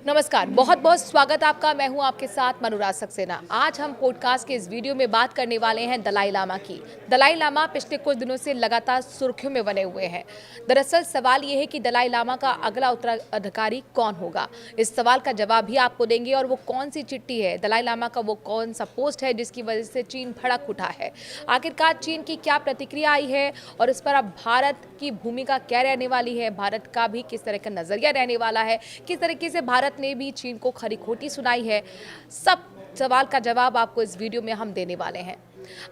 नमस्कार, बहुत बहुत स्वागत आपका। मैं हूं आपके साथ अनुराग सक्सेना। आज हम पॉडकास्ट के इस वीडियो में बात करने वाले हैं दलाई लामा की। दलाई लामा पिछले कुछ दिनों से लगातार सुर्खियों में बने हुए हैं। दरअसल सवाल ये है कि दलाई लामा का अगला उत्तराधिकारी कौन होगा। इस सवाल का जवाब भी आपको देंगे और वो कौन सी चिट्ठी है, दलाई लामा का वो कौन सा पोस्ट है जिसकी वजह से चीन भड़क उठा है। आखिरकार चीन की क्या प्रतिक्रिया आई है और इस पर अब भारत की भूमिका क्या रहने वाली है, भारत का भी किस तरह का नजरिया रहने वाला है, किस तरीके से भारत ने भी चीन को खरी खोटी सुनाई है, सब सवाल का जवाब आपको इस वीडियो में हम देने वाले हैं।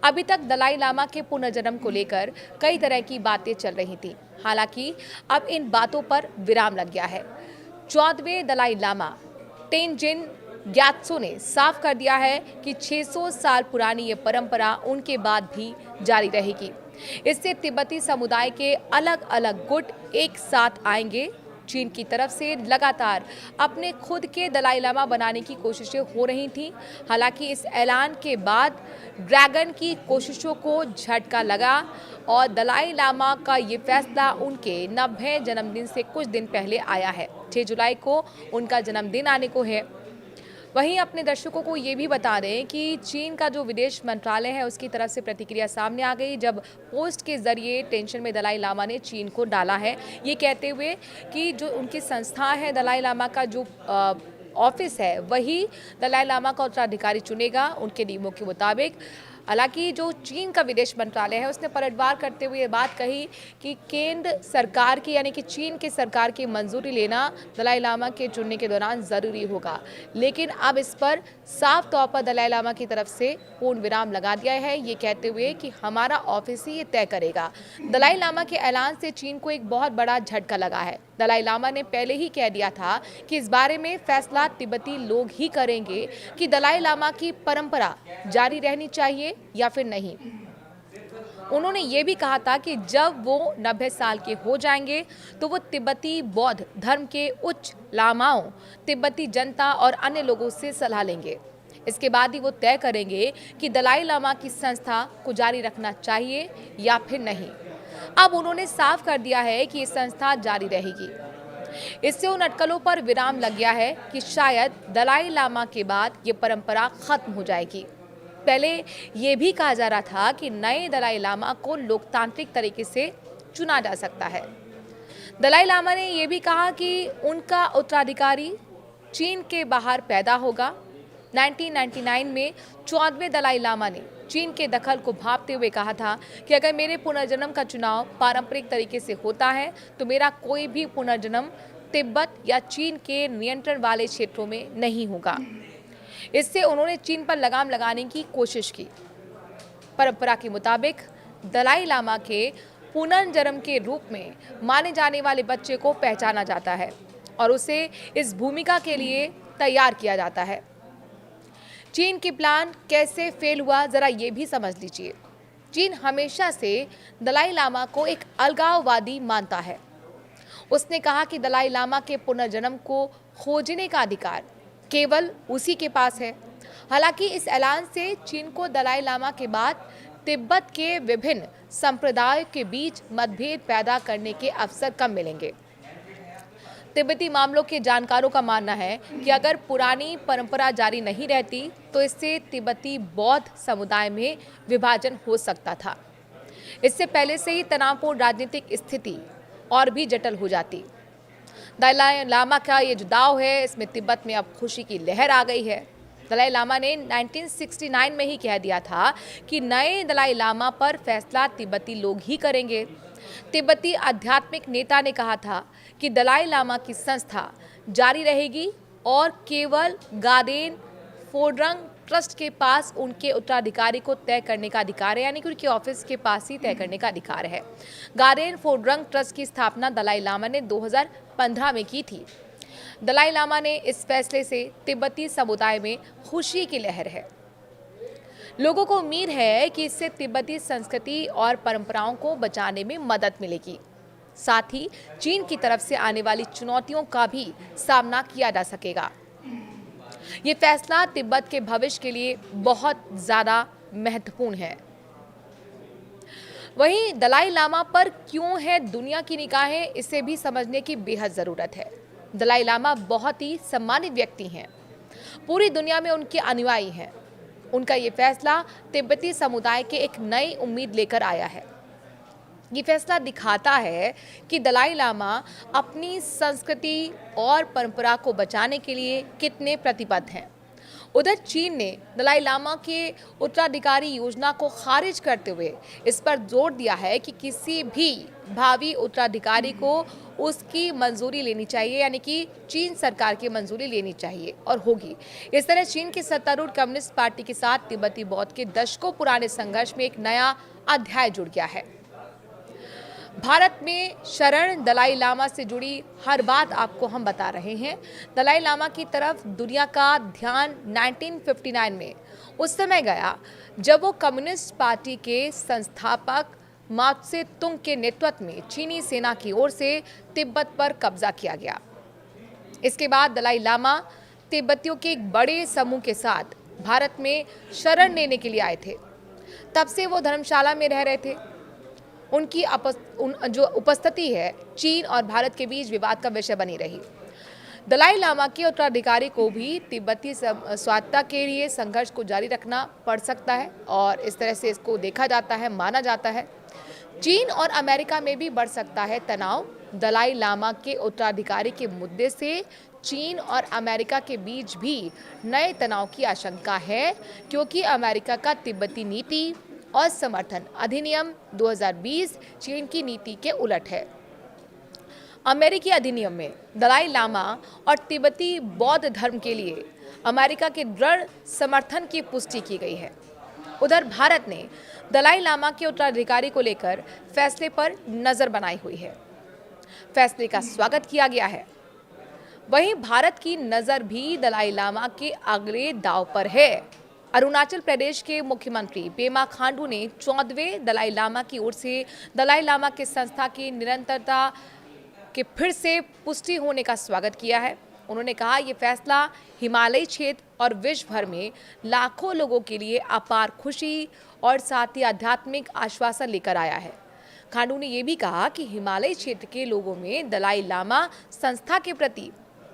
अभी तक दलाई लामा के पुनर्जन्म को लेकर कई तरह की बातें चल रही थी। हालांकि अब इन बातों पर विराम लग गया है। 14वें दलाई लामा तेंजिन ग्यात्सो ने साफ कर दिया है कि 600 साल पुरानी ये परंपरा उनके बाद भी जारी रहेगी। इससे तिब्बती समुदाय के अलग अलग गुट एक साथ आएंगे। चीन की तरफ से लगातार अपने खुद के दलाई लामा बनाने की कोशिशें हो रही थीं। हालांकि इस ऐलान के बाद ड्रैगन की कोशिशों को झटका लगा और दलाई लामा का ये फैसला उनके 90वें जन्मदिन से कुछ दिन पहले आया है। 6 जुलाई को उनका जन्मदिन आने को है। वहीं अपने दर्शकों को ये भी बता दें कि चीन का जो विदेश मंत्रालय है उसकी तरफ से प्रतिक्रिया सामने आ गई, जब पोस्ट के जरिए टेंशन में दलाई लामा ने चीन को डाला है, ये कहते हुए कि जो उनकी संस्था है दलाई लामा का जो ऑफिस है वही दलाई लामा का उत्तराधिकारी चुनेगा उनके नियमों के मुताबिक। हालांकि जो चीन का विदेश मंत्रालय है उसने पलटवार करते हुए ये बात कही कि केंद्र सरकार की यानी कि चीन की सरकार की मंजूरी लेना दलाई लामा के चुनने के दौरान ज़रूरी होगा। लेकिन अब इस पर साफ तौर पर दलाई लामा की तरफ से पूर्ण विराम लगा दिया है, ये कहते हुए कि हमारा ऑफिस ही ये तय करेगा। दलाई लामा के ऐलान से चीन को एक बहुत बड़ा झटका लगा है। दलाई लामा ने पहले ही कह दिया था कि इस बारे में फैसला तिब्बती लोग ही करेंगे कि दलाई लामा की परंपरा जारी रहनी चाहिए या फिर नहीं। उन्होंने ये भी कहा था कि जब वो 90 साल के हो जाएंगे तो वो तिब्बती बौद्ध धर्म के उच्च लामाओं, तिब्बती जनता और अन्य लोगों से सलाह लेंगे। इसके बाद ही वो तय करेंगे कि दलाई लामा की संस्था को जारी रखना चाहिए या फिर नहीं। अब उन्होंने साफ कर दिया है कि ये संस्था जारी रहेगी। इससे उन अटकलों पर विराम लग गया है कि शायद दलाई लामा के बाद ये परंपरा खत्म हो जाएगी। पहले ये भी कहा जा रहा था कि नए दलाई लामा को लोकतांत्रिक तरीके से चुना जा सकता है। दलाई लामा ने यह भी कहा कि उनका उत्तराधिकारी चीन के बाहर पैदा होगा। 1999 में 14वें दलाई लामा ने चीन के दखल को भांपते हुए कहा था कि अगर मेरे पुनर्जन्म का चुनाव पारंपरिक तरीके से होता है तो मेरा कोई भी पुनर्जन्म तिब्बत या चीन के नियंत्रण वाले क्षेत्रों में नहीं होगा। इससे उन्होंने चीन पर लगाम लगाने की कोशिश की। परंपरा के मुताबिक दलाई लामा के पुनर्जन्म के रूप में माने जाने वाले बच्चे को पहचाना जाता है और उसे इस भूमिका के लिए तैयार किया जाता है। चीन की प्लान कैसे फेल हुआ जरा ये भी समझ लीजिए। चीन हमेशा से दलाई लामा को एक अलगाववादी मानता है। उसने कहा कि दलाई लामा के पुनर्जन्म को खोजने का अधिकार केवल उसी के पास है। हालांकि इस ऐलान से चीन को दलाई लामा के बाद तिब्बत के विभिन्न संप्रदायों के बीच मतभेद पैदा करने के अवसर कम मिलेंगे। तिब्बती मामलों के जानकारों का मानना है कि अगर पुरानी परंपरा जारी नहीं रहती तो इससे तिब्बती बौद्ध समुदाय में विभाजन हो सकता था। इससे पहले से ही तनावपूर्ण राजनीतिक स्थिति और भी जटिल हो जाती। दलाई लामा का ये जो दाव है इसमें तिब्बत में अब खुशी की लहर आ गई है। दलाई लामा ने 1969 में ही कह दिया था कि नए दलाई लामा पर फैसला तिब्बती लोग ही करेंगे। तिब्बती आध्यात्मिक नेता ने कहा था कि दलाई लामा की संस्था जारी रहेगी और केवल गादेन फोड्रंग ट्रस्ट के पास उनके उत्तराधिकारी को तय करने का अधिकार है, यानी कि उनके ऑफिस के पास ही तय करने का अधिकार है। गादेन फोड्रंग ट्रस्ट की स्थापना दलाई लामा ने 2015 में की थी। दलाई लामा ने इस फैसले से तिब्बती समुदाय में खुशी की लहर है। लोगों को उम्मीद है कि इससे तिब्बती संस्कृति और परंपराओं को बचाने में मदद मिलेगी। साथ ही चीन की तरफ से आने वाली चुनौतियों का भी सामना किया जा सकेगा। ये फैसला तिब्बत के भविष्य के लिए बहुत ज़्यादा महत्वपूर्ण है। वहीं दलाई लामा पर क्यों है दुनिया की निगाहें, इसे भी समझने की बेहद ज़रूरत है। दलाई लामा बहुत ही सम्मानित व्यक्ति हैं। पूरी दुनिया में उनके अनुयायी हैं। उनका ये फैसला तिब्बती समुदाय के एक नई उम्मीद लेकर आया है। ये फैसला दिखाता है कि दलाई लामा अपनी संस्कृति और परंपरा को बचाने के लिए कितने प्रतिबद्ध हैं। उधर चीन ने दलाई लामा के उत्तराधिकारी योजना को खारिज करते हुए इस पर जोर दिया है कि किसी भी भावी उत्तराधिकारी को उसकी मंजूरी लेनी चाहिए, यानी कि चीन सरकार की मंजूरी लेनी चाहिए और होगी। इस तरह चीन की सत्तारूढ़ कम्युनिस्ट पार्टी के साथ तिब्बती बौद्ध के दशकों पुराने संघर्ष में एक नया अध्याय जुड़ गया है। भारत में शरण दलाई लामा से जुड़ी हर बात आपको हम बता रहे हैं। दलाई लामा की तरफ दुनिया का ध्यान 1959 में उस समय गया जब वो कम्युनिस्ट पार्टी के संस्थापक माओ त्से तुंग के नेतृत्व में चीनी सेना की ओर से तिब्बत पर कब्जा किया गया। इसके बाद दलाई लामा तिब्बतियों के एक बड़े समूह के साथ भारत में शरण लेने के लिए आए थे। तब से वो धर्मशाला में रह रहे थे। उनकी जो उपस्थिति है चीन और भारत के बीच विवाद का विषय बनी रही। दलाई लामा के उत्तराधिकारी को भी तिब्बती स्वायत्तता के लिए संघर्ष को जारी रखना पड़ सकता है और इस तरह से इसको देखा जाता है, माना जाता है। चीन और अमेरिका में भी बढ़ सकता है तनाव। दलाई लामा के उत्तराधिकारी के मुद्दे से चीन और अमेरिका के बीच भी नए तनाव की आशंका है, क्योंकि अमेरिका का तिब्बती नीति और समर्थन अधिनियम 2020 चीन की नीति के उलट है। अमेरिकी अधिनियम में दलाई लामा और तिब्बती बौद्ध धर्म के लिए अमेरिका के दृढ़ समर्थन की पुष्टि की गई है। उधर भारत ने दलाई लामा के उत्तराधिकारी को लेकर फैसले पर नजर बनाई हुई है। फैसले का स्वागत किया गया है। वहीं भारत की नजर भी दलाई लामा के अगले दांव पर है। अरुणाचल प्रदेश के मुख्यमंत्री पेमा खांडू ने 14वें दलाई लामा की ओर से दलाई लामा के संस्था की निरंतरता के फिर से पुष्टि होने का स्वागत किया है। उन्होंने कहा यह फैसला हिमालयी क्षेत्र और विश्व भर में लाखों लोगों के लिए अपार खुशी और साथ ही आध्यात्मिक आश्वासन लेकर आया है। खांडू ने यह भी कहा कि हिमालयी क्षेत्र के लोगों में दलाई लामा संस्था के प्रति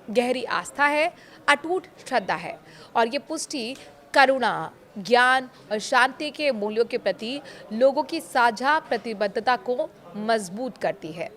गहरी आस्था है, अटूट श्रद्धा है और ये पुष्टि करुणा, ज्ञान और शांति के मूल्यों के प्रति लोगों की साझा प्रतिबद्धता को मजबूत करती है।